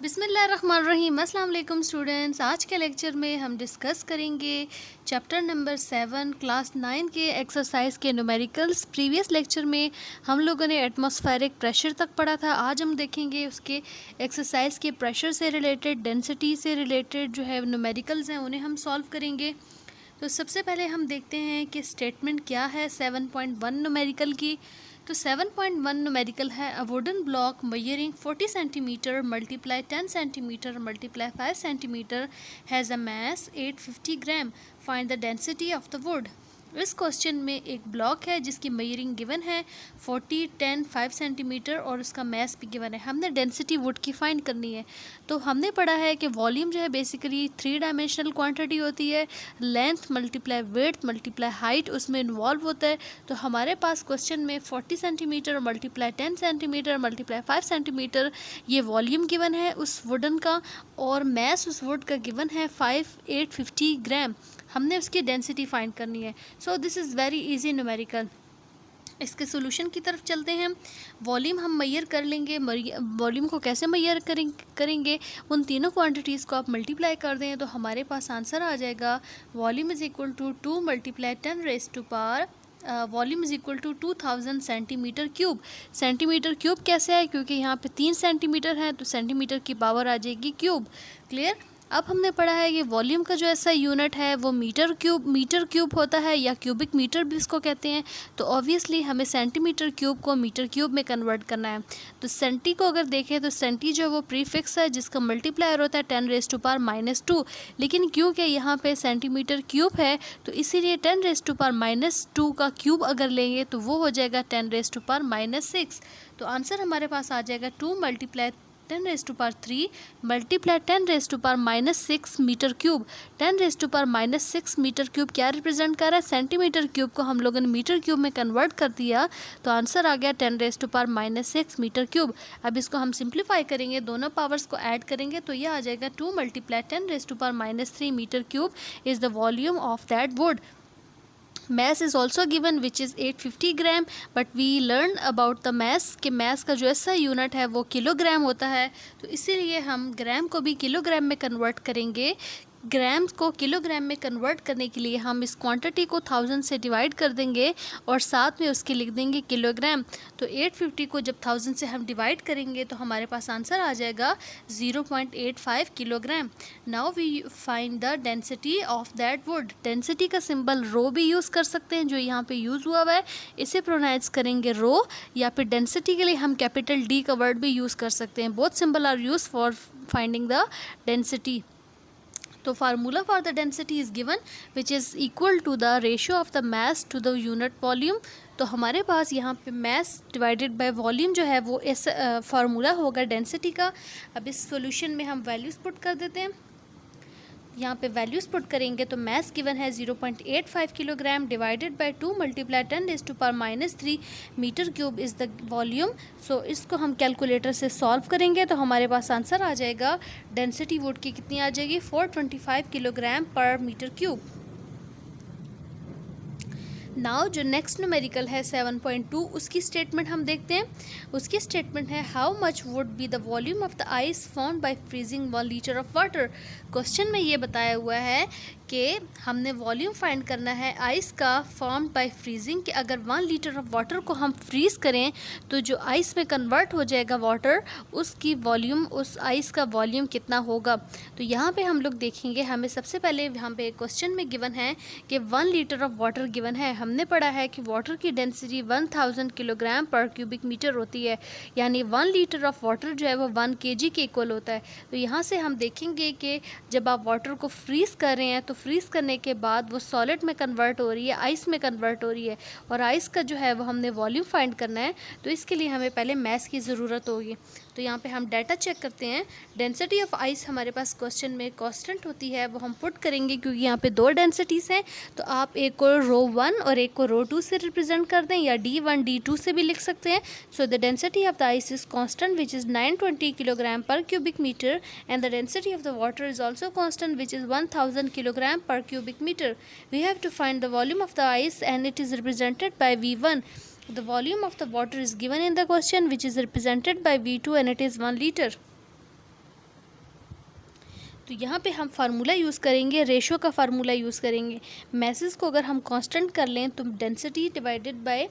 बिस्मिल्लाहिर्रहमानिर्रहीम। अस्सलाम वालेकुम स्टूडेंट्स। आज के लेक्चर में हम डिस्कस करेंगे चैप्टर नंबर 7 क्लास 9 के एक्सरसाइज के न्यूमेरिकल्स। प्रीवियस लेक्चर में हम लोगों ने एटमॉस्फेरिक प्रेशर तक पढ़ा था। आज हम देखेंगे उसके एक्सरसाइज के प्रेशर से रिलेटेड, डेंसिटी से रिलेटेड जो है न्यूमेरिकल्स हैं उन्हें हम सॉल्व करेंगे। तो सबसे पहले हम देखते हैं कि स्टेटमेंट क्या है 7.1 न्यूमेरिकल की। तो 7.1 न्यूमेरिकल है a wooden block measuring 40 centimetre multiply 10 centimetre multiply 5 centimetre has a mass 850 gram. Find the density of the wood. इस क्वेश्चन में एक ब्लॉक है जिसकी मेजरिंग गिवन है 40, 10, 5 सेंटीमीटर और उसका मास भी गिवन है। हमने डेंसिटी वुड की फाइंड करनी है। तो हमने पढ़ा है कि वॉल्यूम जो है बेसिकली 3 डायमेंशनल क्वांटिटी होती है। Length multiply width multiply height उसमें इन्वॉल्व होता है। तो हमारे पास क्वेश्चन में 40 centimetre multiply 10 centimetre multiply 5 centimetre ये वॉल्यूम गिवन है उस वुडन का, और मास उस वुड का गिवन है 850 ग्राम। हमने उसकी डेंसिटी फाइंड करनी है। So this is very easy numerical. इसके सोल्यूशन की तरफ चलते हैं। वॉल्यूम हम मैयर कर लेंगे। वॉल्यूम को कैसे मैयर करेंगे, उन तीनों क्वांटिटीज़ को आप मल्टीप्लाई कर दें तो हमारे पास आंसर आ जाएगा volume is equal to 2 multiply 10 raise to power volume is equal to 2000 centimetre cube. Centimetre cube कैसे है, क्योंकि यहाँ पे 3 सेंटीमीटर है तो सेंटीमीटर की पावर आ जाएगी क्यूब। क्लियर। अब हमने पढ़ा है कि वॉल्यूम का जो ऐसा यूनिट है वो मीटर क्यूब होता है, या क्यूबिक मीटर भी इसको कहते हैं। तो ऑब्वियसली हमें सेंटीमीटर क्यूब को मीटर क्यूब में कन्वर्ट करना है। तो सेंटी को अगर देखें तो सेंटी जो है वो प्रीफिक्स है जिसका मल्टीप्लायर होता है 10 रेज़ टू पावर -2। लेकिन क्योंकि यहाँ पे सेंटीमीटर क्यूब है तो इसीलिए 10 रेज़ टू पावर -2 का क्यूब अगर लेंगे तो वो हो जाएगा 10 रेज़ टू पावर -6। तो आंसर हमारे पास आ जाएगा 2 multiply 10 raise to power 3 multiply 10 raise to power -6 metre cube. 10 raise to power -6 metre cube क्या रिप्रेजेंट कर रहा है, सेंटीमीटर क्यूब को हम लोगों ने मीटर क्यूब में कन्वर्ट कर दिया तो आंसर आ गया 10 raise to power -6 metre cube. अब इसको हम सिंप्लीफाई करेंगे, दोनों पावर्स को ऐड करेंगे तो यह आ जाएगा 2 multiply 10 raise to power -3 metre cube is the volume of that wood. mass is also given which is 850 gram, but we learn about the mass कि mass का जो ऐसा यूनिट है वो किलोग्राम होता है। तो इसीलिए हम ग्राम को भी किलोग्राम में कन्वर्ट करेंगे। ग्राम को किलोग्राम में कन्वर्ट करने के लिए हम इस क्वांटिटी को 1000 से डिवाइड कर देंगे और साथ में उसके लिख देंगे किलोग्राम। तो 850 को जब 1000 से हम डिवाइड करेंगे तो हमारे पास आंसर आ जाएगा 0.85 kilogram. Now we find the density of that wood. Density का सिंबल रो भी यूज़ कर सकते हैं जो यहाँ पे यूज़ हुआ हुआ है, इसे प्रोनाउंस करेंगे रो, या फिर डेंसिटी के लिए हम कैपिटल डी का वर्ड भी यूज़ कर सकते हैं। Both symbol are use for finding the density. तो formula for the density is given which is equal to the ratio of the mass to the unit volume. तो हमारे पास यहाँ पे मास डिवाइडेड बाय वॉल्यूम जो है वो इस फार्मूला होगा डेंसिटी का। अब इस सॉल्यूशन में हम वैल्यूज़ पुट कर देते हैं। यहाँ पे वैल्यूज़ पुट करेंगे तो मास गिवन है 0.85 kilogram divided by 2 multiply 10 raise to power -3 metre cube is the volume. So इसको हम कैलकुलेटर से सॉल्व करेंगे तो हमारे पास आंसर आ जाएगा डेंसिटी वुड की कितनी आ जाएगी 425 किलोग्राम पर मीटर क्यूब। नाउ जो नेक्स्ट न्यूमेरिकल है 7.2 उसकी स्टेटमेंट हम देखते हैं। उसकी स्टेटमेंट है how much would be the volume of the ice formed by freezing 1 litre of water. Question में ये बताया हुआ है कि हमने वॉल्यूम फाइंड करना है आइस का फॉर्म्ड बाय फ्रीजिंग, कि अगर 1 लीटर ऑफ वाटर को हम फ्रीज करें तो जो आइस में कन्वर्ट हो जाएगा वाटर, उसकी वॉल्यूम, उस आइस का वॉल्यूम कितना होगा। तो यहाँ पे हम लोग देखेंगे, हमें सबसे पहले यहाँ पे क्वेश्चन में गिवन है कि 1 लीटर ऑफ वाटर गिवन है। हमने पढ़ा है कि वाटर की density 1000 kilogram per cubic metre होती है, यानी 1 लीटर ऑफ वाटर जो है वो 1 kg के इक्वल होता है। तो यहाँ से हम देखेंगे कि जब आप वाटर को फ्रीज़ कर रहे हैं तो फ्रीज़ करने के बाद वो सॉलिड में कन्वर्ट हो रही है, आइस में कन्वर्ट हो रही है, और आइस का जो है वो हमने वॉल्यूम फाइंड करना है। तो इसके लिए हमें पहले मास की ज़रूरत होगी। तो यहाँ पे हम डाटा चेक करते हैं। डेंसिटी ऑफ आइस हमारे पास क्वेश्चन में कांस्टेंट होती है, वो हम पुट करेंगे क्योंकि यहाँ पे 2 डेंसिटीज़ हैं। तो आप एक को रो 1 और एक को रो 2 से रिप्रेजेंट कर दें, या D1 D2 से भी लिख सकते हैं। So the density of the ice is constant which is 920 kilogram per cubic metre, and the density of the water is also constant which is 1000 kilogram per cubic meter. We have to find the volume of the ice and it is represented by V1. The volume of the water is given in the question which is represented by V2 and it is 1 liter. तो यहाँ पे हम formula use करेंगे, ratio का formula use करेंगे। Message को अगर हम कांस्टेंट कर लें तो डेंसिटी डिवाइडेड बाय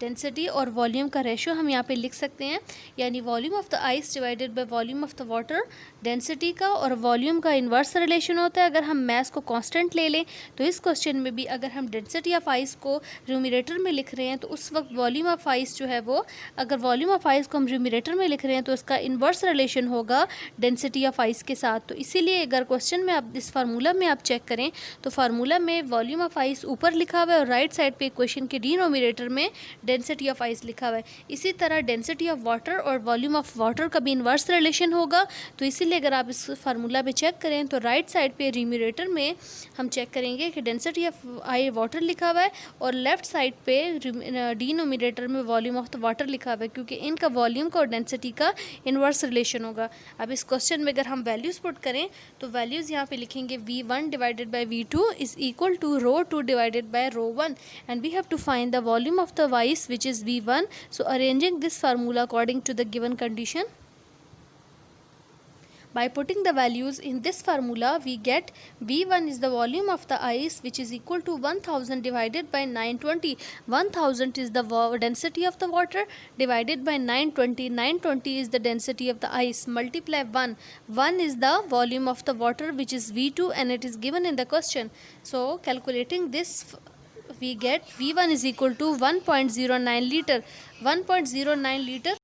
डेंसिटी और वॉल्यूम का रेशियो हम यहाँ पे लिख सकते हैं, यानी volume of the ice divided by volume of the water. Density का और वॉल्यूम का इन्वर्स रिलेशन होता है। अगर हम मैथ को कांस्टेंट ले लें तो इस क्वेश्चन में भी अगर हम डेंसिटी ऑफ आइस को न्यूमरेटर में लिख रहे हैं तो उस वक्त वॉल्यूम ऑफ आइस जो है वो, अगर वॉल्यूम ऑफ आइस को हम न्यूमरेटर में लिख रहे हैं तो उसका इन्वर्स रिलेशन होगा डेंसिटी ऑफ आइस के साथ। तो इसीलिए अगर क्वेश्चन में आप इस फार्मूला में आप चेक करें तो फार्मूला में वॉल्यूम ऑफ आइस ऊपर लिखा हुआ है और राइट साइड पे इक्वेशन के डिनोमिनेटर में डेंसिटी ऑफ आइस लिखा हुआ है। इसी तरह डेंसिटी ऑफ वाटर और वॉल्यूम ऑफ वाटर का भी इन्वर्स रिलेशन होगा। तो इसीलिए अगर आप इस फार्मूला पे चेक करें तो राइट साइड पे न्यूमरेटर में हम चेक करेंगे कि डेंसिटी ऑफ वाटर लिखा हुआ है और लेफ्ट साइड पे डिनोमिनेटर में वॉल्यूम ऑफ द वाटर लिखा हुआ है, क्योंकि इनका वॉल्यूम का और डेंसिटी का इन्वर्स रिलेशन होगा। अब इस क्वेश्चन में अगर हम वैल्यूज़ पुट करें तो वैल्यूज़ यहाँ पे लिखेंगे V1 divided by V2 is equal to ρ2 divided by ρ1 and we have to find the volume of the ice which is V1. So arranging this formula according to the given condition, by putting the values in this formula we get V1 is the volume of the ice which is equal to 1000 divided by 920. 1000 is the density of the water divided by 920. 920 is the density of the ice. Multiply 1. 1 is the volume of the water which is V2 and it is given in the question. So calculating this we get V1 is equal to 1.09 litre. 1.09 litre,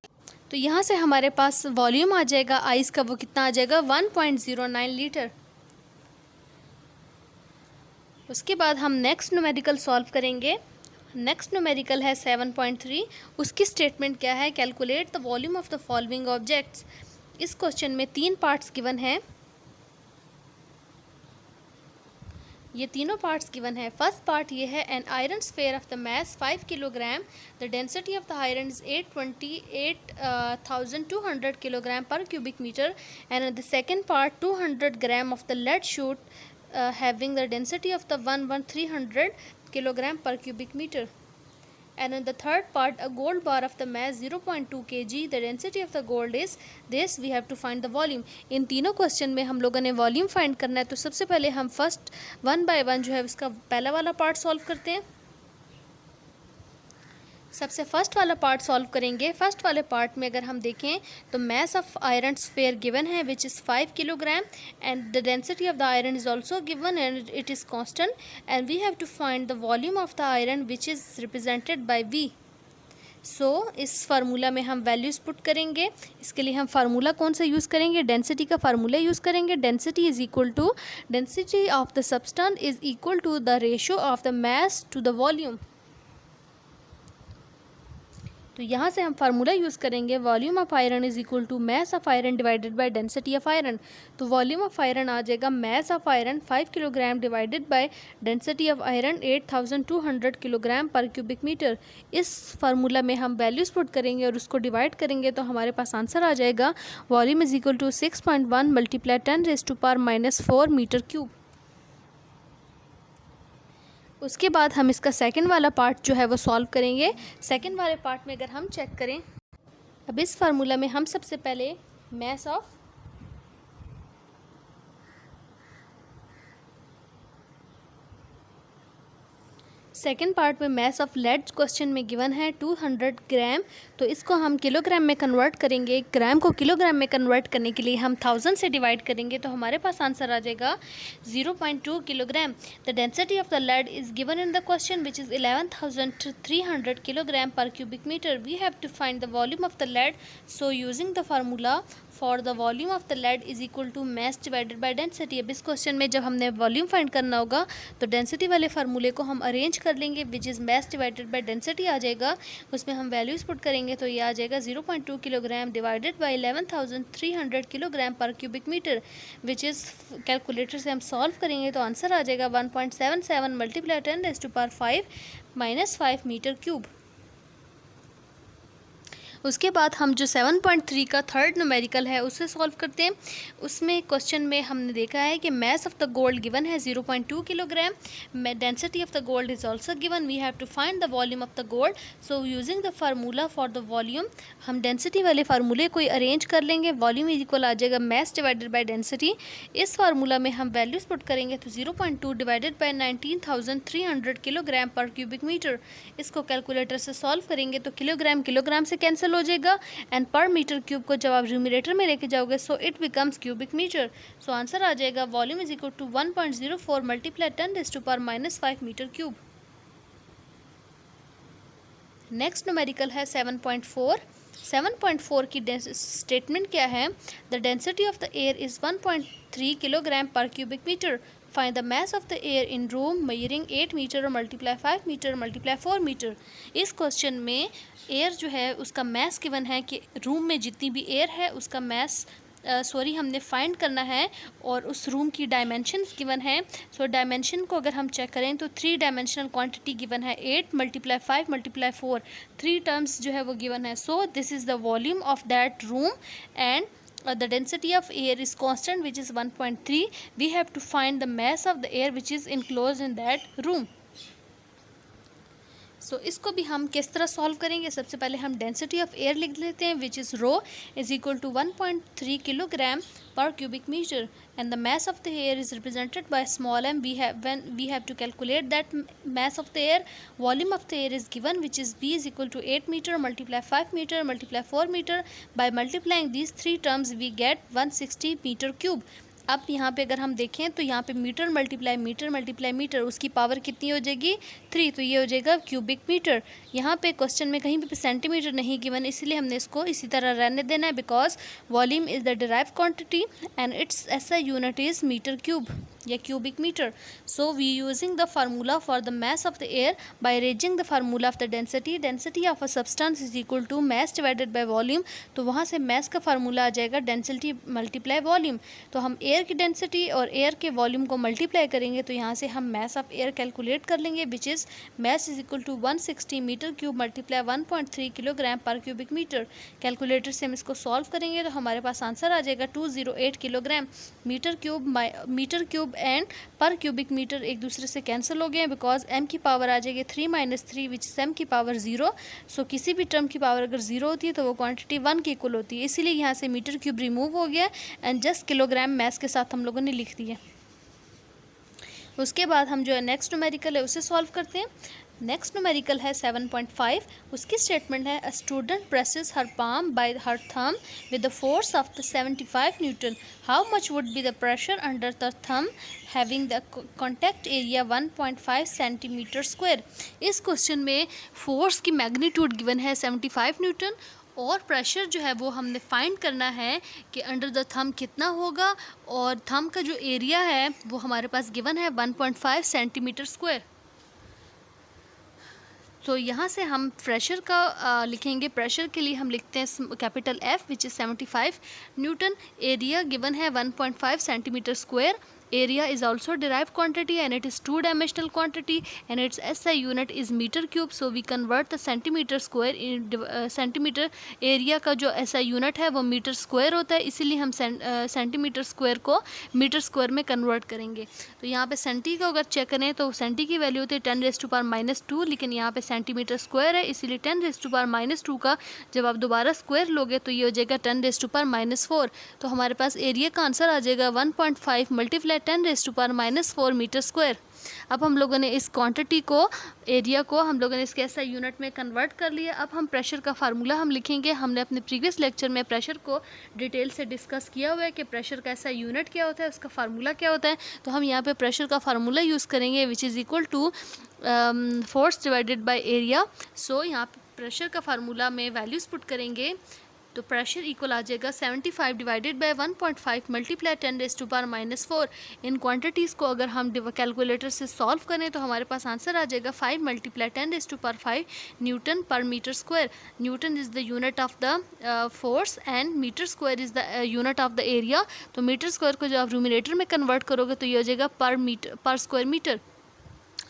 तो यहाँ से हमारे पास volume आ जाएगा ice का, वो कितना आ जाएगा 1.09 litre. उसके बाद हम नेक्स्ट न्यूमेरिकल सॉल्व करेंगे। नेक्स्ट न्यूमेरिकल है 7.3। उसकी स्टेटमेंट क्या है, calculate the volume of the following objects. इस क्वेश्चन में 3 पार्ट्स गिवन हैं, ये तीनों पार्ट्स गिवन है। फर्स्ट पार्ट ये है, an iron sphere of the mass 5 kilogram, the density of the iron is 828,200 kilogram per cubic metre, and the second part 200 gram of the lead shoot having the density of the 1,300 kilogram per cubic metre, and in the third part a gold bar of the mass 0.2 kg, the density of the gold is this, we have to find the volume. इन तीनों question में हम लोगों ने volume find करना है। तो सबसे पहले हम फर्स्ट 1 बाय 1 जो है इसका पहला वाला पार्ट सॉल्व करते हैं। सबसे फर्स्ट वाला पार्ट सॉल्व करेंगे। फर्स्ट वाले पार्ट में अगर हम देखें तो mass of iron sphere given है which is 5 kilogram and the density of the iron is also given and it is constant and we have to find the volume of the iron which is represented by V. So इस formula में हम values put करेंगे। इसके लिए हम formula कौन सा use करेंगे, डेंसिटी का फार्मूला यूज़ करेंगे। Density is equal to density of the substance is equal to the ratio of the mass to the volume. तो यहाँ से हम फार्मूला यूज़ करेंगे, volume of iron is equal to mass of iron divided by density of iron. तो volume of iron आ जाएगा mass of iron 5 kilogram divided by density of iron 8,200 kilogram per cubic metre. इस formula में हम values put करेंगे और उसको divide करेंगे तो हमारे पास आंसर आ जाएगा volume is equal to 6.1 multiply 10⁻⁻⁴ metre cube. उसके बाद हम इसका सेकंड वाला पार्ट जो है वो सॉल्व करेंगे। सेकंड वाले पार्ट में अगर हम चेक करें, अब इस फार्मूला में हम सबसे पहले मैस ऑफ सेकेंड पार्ट में मैस ऑफ लेड क्वेश्चन में गिवन है 200 ग्राम, तो इसको हम किलोग्राम में कन्वर्ट करेंगे। ग्राम को किलोग्राम में कन्वर्ट करने के लिए हम 1000 से डिवाइड करेंगे तो हमारे पास आंसर आ जाएगा 0.2 kilogram. The density of the lead is given in the question which is 11,300 kilogram per cubic metre. We have to find the volume of the lead, so using the formula for the volume of the lead is equal to mass divided by density. अब इस question में जब हमने volume find करना होगा तो density वाले फार्मूले को हम अरेंज कर लेंगे which is mass divided by density आ जाएगा। उसमें हम वैल्यूज़ पुट करेंगे तो ये आ जाएगा 0.2 kilogram divided by 11,300 kilogram per cubic metre, which is calculator से हम सॉल्व करेंगे तो आंसर आ जाएगा 1.77 मल्टीप्लाई 10⁻⁵ -5 मीटर क्यूब। उसके बाद हम जो 7.3 का थर्ड न्यूमेरिकल है उसे सॉल्व करते हैं। उसमें क्वेश्चन में हमने देखा है कि mass of the gold given है 0.2 kilogram, density of the gold is also given, we have to find the volume of the gold. So using the formula for the volume, हम डेंसिटी वाले फार्मूले को अरेंज कर लेंगे। Volume is equal आ जाएगा mess divided by density. इस formula में हम वैल्यूज पुट करेंगे तो 0.2 divided by 19,300 kilogram per cubic metre. इसको कैलकुलेटर से सॉल्व करेंगे तो किलोग्राम किलोग्राम से कैंसिल हो जाएगा एंड पर मीटर क्यूब को जब आप न्यूमरेटर में लेके जाओगे so it becomes cubic metre. So answer आ जाएगा volume is equal to 1.04 multiply 10⁻⁻5 metre cube. Next numerical है 7.4। 7.4 की स्टेटमेंट क्या है? The density of the air is 1.3 kilogram per cubic metre. Find the mass of the air in room measuring 8 metre और multiply 5 metre multiply 4 metre. इस question में air जो है उसका मास गिवन है कि रूम में जितनी भी एयर है उसका मास हमने फाइंड करना है और उस रूम की डायमेंशंस गिवन है। सो डायमेंशन को अगर हम चेक करें तो 3 डायमेंशनल क्वांटिटी गिवन है, 8 मल्टीप्लाई 5 मल्टीप्लाई 4, 3 टर्म्स जो है वो गिवन है। So this is the volume of that room and the density of air is constant which is 1.3. We have to find the mass of the air which is enclosed in that room. सो इसको भी हम किस तरह solve करेंगे? सबसे पहले हम density of air लिख लेते हैं which is rho is equal to 1.3 kilogram per cubic metre and the mass of the air is represented by small m. When we have to calculate that mass of the air, volume of the air is given which is B is equal to 8 meter multiply 5 meter multiply 4 meter. By multiplying these three terms we get 160 meter cube. अब यहाँ पे अगर हम देखें तो यहाँ पे metre multiply metre उसकी पावर कितनी हो जाएगी? 3, तो ये हो जाएगा क्यूबिक मीटर। यहाँ पे क्वेश्चन में कहीं भी सेंटीमीटर नहीं गिवन, इसलिए हमने इसको इसी तरह रहने देना है because volume is the derived quantity and its SI unit is metre cube या cubic metre. So we using the formula for the mass of the air by arranging the formula of the density of a substance is equal to mass divided by volume. तो वहाँ से मास का formula आ जाएगा density multiply volume. तो हम air की density और air के वॉल्यूम को मल्टीप्लाई करेंगे तो यहाँ से हम मास ऑफ एयर कैलकुलेट कर लेंगे which is mass is equal to 160 metre cube multiply 1.3 kilogram per cubic metre. Calculator से हम इसको सॉल्व करेंगे तो हमारे पास आंसर आ जाएगा 208 किलोग्राम। मीटर क्यूब एंड पर क्यूबिक मीटर एक दूसरे से कैंसिल हो गए बिकॉज m की पावर आ जाएगी 3 - 3 विच इज़ m की पावर 0। सो किसी भी टर्म की पावर अगर 0 होती है तो वो क्वांटिटी 1 के इक्वल होती है, इसीलिए यहाँ से मीटर क्यूब रिमूव हो गया एंड जस्ट किलोग्राम मैथ के साथ हम लोगों ने लिख दिया। उसके बाद हम जो है नेक्स्ट न्यूमेरिकल है उसे सॉल्व करते हैं। नेक्स्ट न्यूमेरिकल है 7.5। उसकी स्टेटमेंट है a student presses her palm bye her thumb with the force of the 75 Newton. How much would be the pressure under the thumb having the contact area 1.5 centimetre square. इस question में force की magnitude given है 75 Newton और pressure जो है वो हमने find करना है कि अंडर द थंब कितना होगा और थंब का जो एरिया है वो हमारे पास गिवन है 1.5 सेंटीमीटर स्क्वायर। तो यहाँ से हम प्रेशर का लिखेंगे। प्रेशर के लिए हम लिखते हैं capital F which is 75 Newton. Area given है 1.5 centimetre square. area is also derived quantity and it is 2-dimensional quantity and its SI unit is meter cube. So we convert the centimeter square in centimeter area का जो SI unit है वो metre square होता है, इसीलिए हम centimetre square को metre square में कन्वर्ट करेंगे। तो यहाँ पे सेंटी को अगर चेक करें तो सेंटी की वैल्यू होती है 10⁻⁻², लेकिन यहाँ पे सेंटीमीटर स्क्वायर है इसीलिए 10⁻⁻² का जब आप दोबारा स्क्वायर लोगे तो ये हो जाएगा 10⁻⁻4। तो हमारे पास एरिया का आंसर आ जाएगा 1.5 मल्टीप्लाई 10⁻⁻4 मीटर स्क्वायर। अब हम लोगों ने इस क्वांटिटी को एरिया को हम लोगों ने इसके SI यूनिट में कन्वर्ट कर लिया। अब हम प्रेशर का फार्मूला हम लिखेंगे। हमने अपने प्रीवियस लेक्चर में प्रेशर को डिटेल से डिस्कस किया हुआ है कि प्रेशर का SI यूनिट क्या होता है, उसका फार्मूला क्या होता है। तो हम यहाँ पे प्रेशर का फार्मूला यूज़ करेंगे which is equal to force divided by area. So यहाँ पे प्रेशर का फार्मूला में वैल्यूज़ पुट करेंगे तो प्रेशर इक्वल आ जाएगा 75 divided by 1.5 multiply 10⁻⁻4। In quantities को अगर हम कैलकुलेटर से सॉल्व करें तो हमारे पास आंसर आ जाएगा 5 multiply 10⁻5 newton per metre square. Newton is the unit of the force and metre square is the unit of the area. तो मीटर स्क्वायर को जब आप न्यूमरेटर में कन्वर्ट करोगे तो ये हो जाएगा पर स्क्वायर मीटर।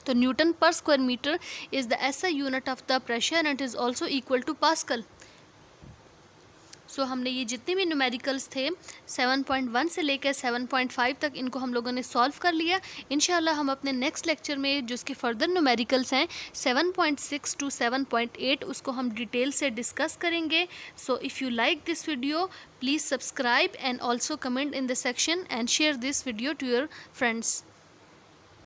तो Newton per square metre is the SI unit of the pressure and is also equal to pascal. So हमने ये जितने भी न्यूमेरिकल्स थे 7.1 से लेकर 7.5 तक इनको हम लोगों ने सॉल्व कर लिया। इंशाल्लाह हम अपने नेक्स्ट लेक्चर में जो इसके फर्दर न्यूमेरिकल्स हैं 7.6 टू 7.8 उसको हम डिटेल से डिस्कस करेंगे। So if you like this video please subscribe and also comment in the section and share this video to your friends.